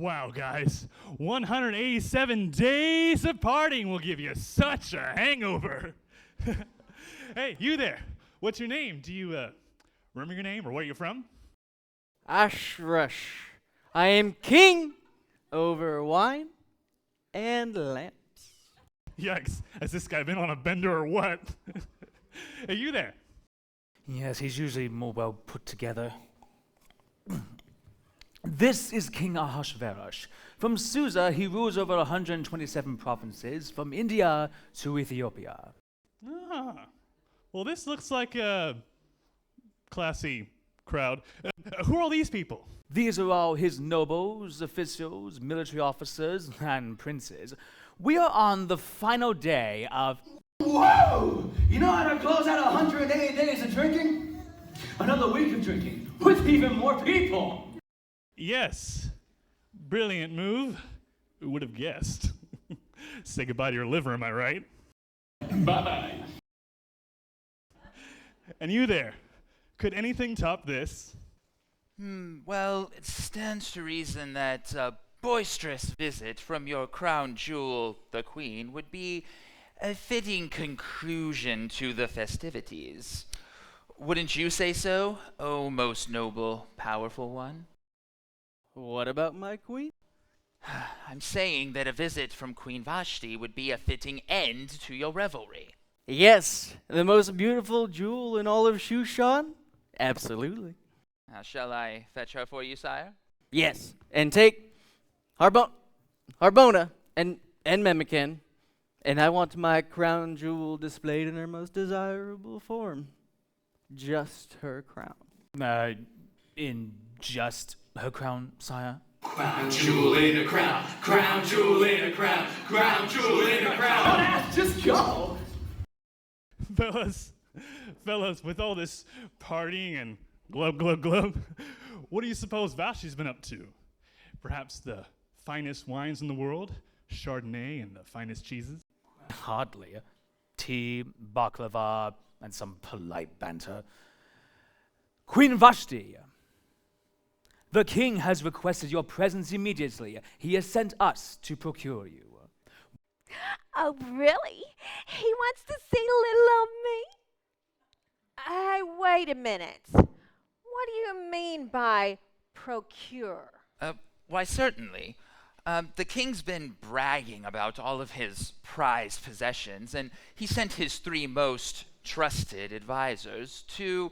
Wow, guys, 187 days of partying will give you such a hangover. Hey, you there, what's your name? Do you remember your name or where you're from? Ashrush. I am king over wine and lamps. Yikes, has this guy been on a bender or what? Hey, you there. Yes, he's usually more well put together. This is King Ahasuerus. From Susa, he rules over 127 provinces, from India to Ethiopia. Ah, well, this looks like a classy crowd. Who are all these people? These are all his nobles, officials, military officers, and princes. We are on the final day of... Whoa! You know how to close out 180 days of drinking? Another week of drinking, with even more people! Yes. Brilliant move. Who would have guessed? Say goodbye to your liver, am I right? Bye-bye. And you there. Could anything top this? Well, it stands to reason that a boisterous visit from your crown jewel, the Queen, would be a fitting conclusion to the festivities. Wouldn't you say so, O most noble, powerful one? What about my queen? I'm saying that a visit from Queen Vashti would be a fitting end to your revelry. Yes, the most beautiful jewel in all of Shushan? Absolutely. Shall I fetch her for you, sire? Yes, and take Harbona and Memekin, and I want my crown jewel displayed in her most desirable form. Just her crown. In just her crown, sire? Crown jewel in a crown, crown jewel in a crown, crown jewel in a crown. Don't ask, just go! Fellas, with all this partying and glub, what do you suppose Vashti's been up to? Perhaps the finest wines in the world? Chardonnay and the finest cheeses? Hardly. Tea, baklava, and some polite banter. Queen Vashti, the king has requested your presence immediately. He has sent us to procure you. Oh, really? He wants to see little old me? Hey, wait a minute. What do you mean by procure? Why, certainly. The king's been bragging about all of his prized possessions, and he sent his 3 most trusted advisors to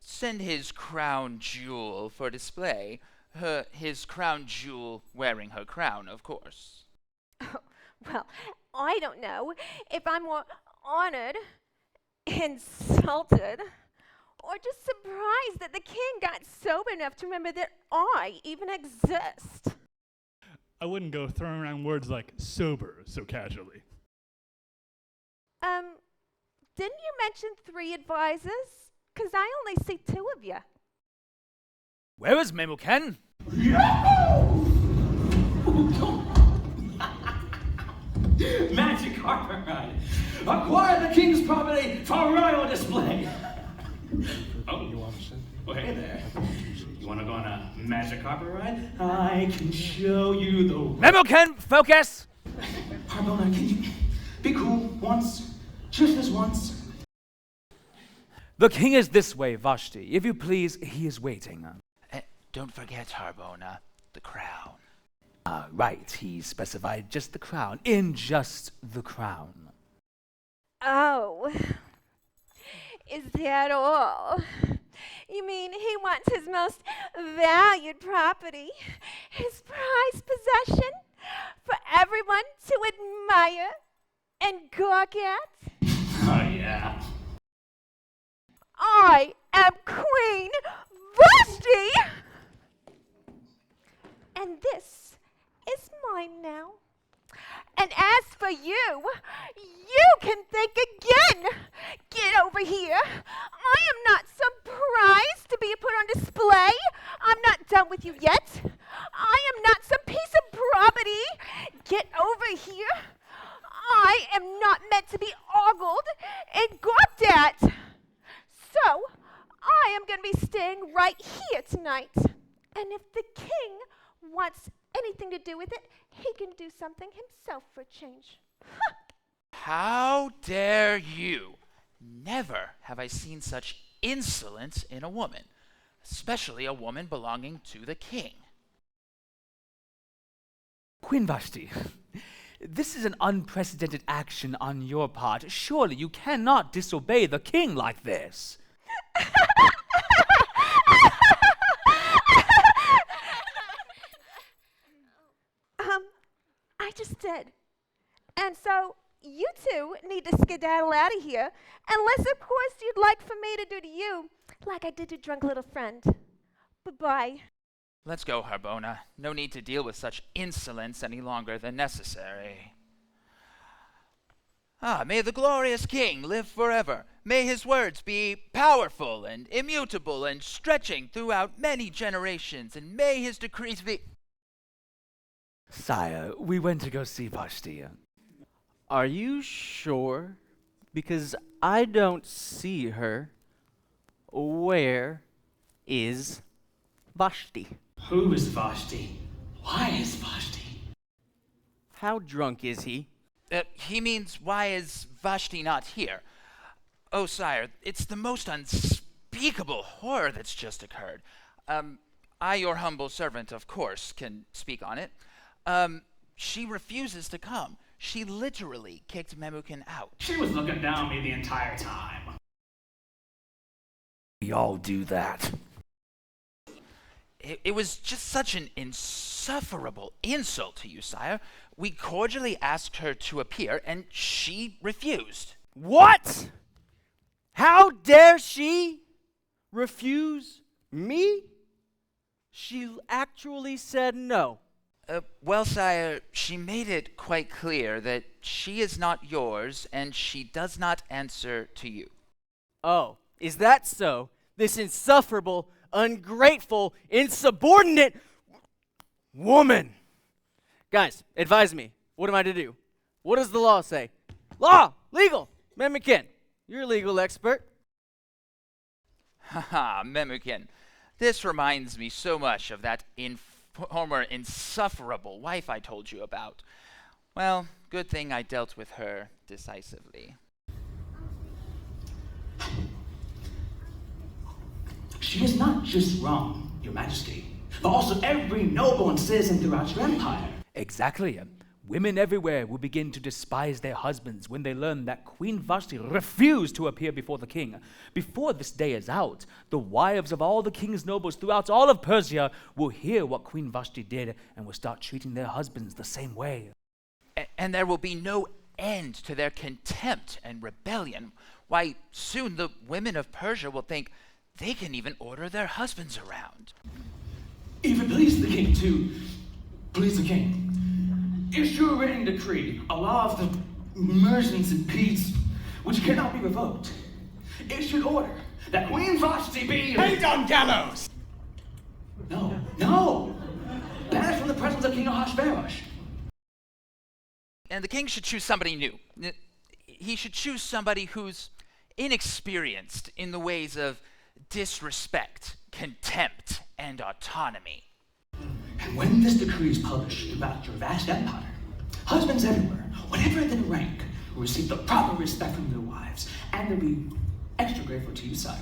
send his crown jewel for display. His crown jewel wearing her crown, of course. Oh, well, I don't know if I'm more honored, insulted, or just surprised that the king got sober enough to remember that I even exist. I wouldn't go throwing around words like sober so casually. Didn't you mention 3 advisors? 'Cause I only see 2 of you. Where is Memucan? Magic carpet ride. Acquire the king's property for royal display. Oh, hey there. You want to go on a magic carpet ride? I can show you the way. Memucan, focus! Harbona, can you be cool once? Just this once. The king is this way, Vashti. If you please, he is waiting. Don't forget, Harbona, the crown. Right, he specified just the crown. In just the crown. Oh, is that all? You mean he wants his most valued property, his prized possession, for everyone to admire and gawk at? Oh, yeah. I am Queen Vashti! And this is mine now. And as for you, you can think again. Get over here. I am not surprised to be put on display. I'm not done with you yet. I am not some piece of property. Get over here. I am not meant to be ogled and gawked at. So, I am going to be staying right here tonight. And if the king wants an anything to do with it. He can do something himself for a change. How dare you? Never have I seen such insolence in a woman, especially a woman belonging to the king. Queen Vashti, this is an unprecedented action on your part. Surely you cannot disobey the king like this. I just did. And so you two need to skedaddle out of here, unless, of course, you'd like for me to do to you like I did to drunk little friend. Bye-bye. Let's go, Harbona. No need to deal with such insolence any longer than necessary. May the glorious king live forever. May his words be powerful and immutable and stretching throughout many generations, and may his decrees be... Sire, we went to go see Vashti. Are you sure? Because I don't see her. Where is Vashti? Who is Vashti? Why is Vashti? How drunk is he? He means, why is Vashti not here? Oh, sire, it's the most unspeakable horror that's just occurred. I, your humble servant, of course, can speak on it. She refuses to come. She literally kicked Memucan out. She was looking down me the entire time. We all do that. It was just such an insufferable insult to you, sire. We cordially asked her to appear, and she refused. What? How dare she refuse me? She actually said no. Well, sire, she made it quite clear that she is not yours, and she does not answer to you. Oh, is that so? This insufferable, ungrateful, insubordinate woman. Guys, advise me. What am I to do? What does the law say? Law! Legal! Memucan, you're a legal expert. Haha, Memucan. This reminds me so much of that former insufferable wife I told you about. Well, good thing I dealt with her decisively. She is not just wrong, Your Majesty, but also every noble and citizen throughout your empire. Exactly. Women everywhere will begin to despise their husbands when they learn that Queen Vashti refused to appear before the king. Before this day is out, the wives of all the king's nobles throughout all of Persia will hear what Queen Vashti did and will start treating their husbands the same way. And there will be no end to their contempt and rebellion. Why, soon the women of Persia will think they can even order their husbands around. If it pleases the king to please the king, issue a written decree, a law of the emergence and peace, which cannot be revoked. It should order that Queen Vashti be hanged on gallows. No, banished from the presence of King Ahasuerus. And the king should choose somebody new. He should choose somebody who's inexperienced in the ways of disrespect, contempt, and autonomy. And when this decree is published throughout your vast empire, husbands everywhere, whatever their rank, will receive the proper respect from their wives, and they'll be extra grateful to you, sire.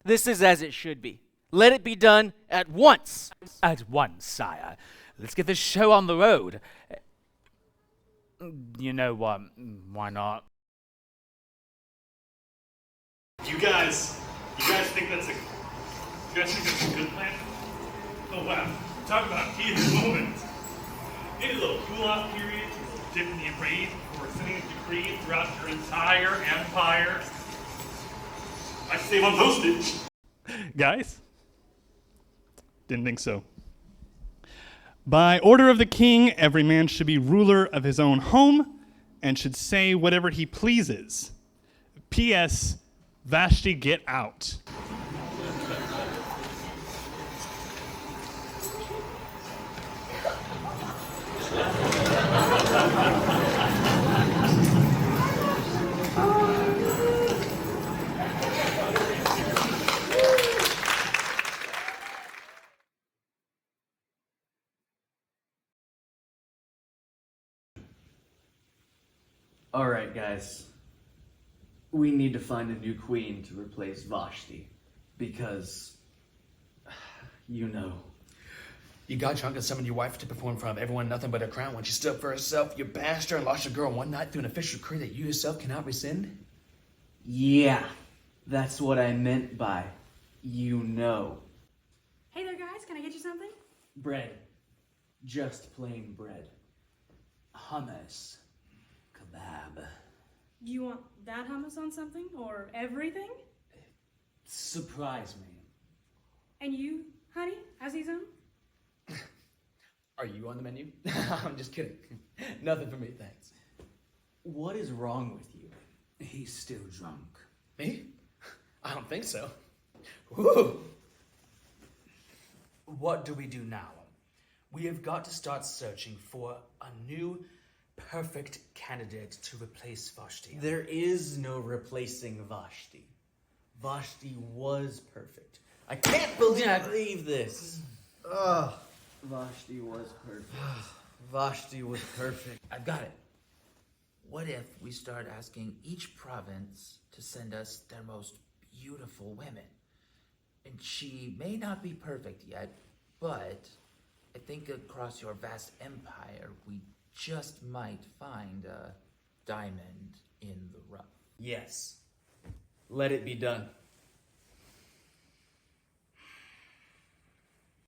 This is as it should be. Let it be done at once. At once, sire. Let's get this show on the road. You know what? Why not? You guys think that's a good plan? Oh wow, talk about heated moment. Maybe a little cool-off period to dip in the rain before sending a decree throughout your entire empire. I'd save on postage. Guys? Didn't think so. By order of the king, every man should be ruler of his own home and should say whatever he pleases. P.S. Vashti, get out. Alright, guys. We need to find a new queen to replace Vashti. Because, you know. You got drunk and summoned your wife to perform in front of everyone nothing but a crown when she stood up for herself. You bashed her and lost your girl one night through an official decree that you yourself cannot rescind? Yeah, that's what I meant by, you know. Hey there, guys. Can I get you something? Bread. Just plain bread. Hummus. Kebab. Do you want that hummus on something or everything? Surprise me. And you, honey, Acheson? Are you on the menu? I'm just kidding. Nothing for me, thanks. What is wrong with you? He's still drunk. Me? I don't think so. Woo! What do we do now? We have got to start searching for a new, perfect candidate to replace Vashti. There is no replacing Vashti. Vashti was perfect. I can't believe this. Ugh. Vashti was perfect. Vashti was perfect. I've got it. What if we start asking each province to send us their most beautiful women? And she may not be perfect yet, but I think across your vast empire, we just might find a diamond in the rough. Yes. Let it be done.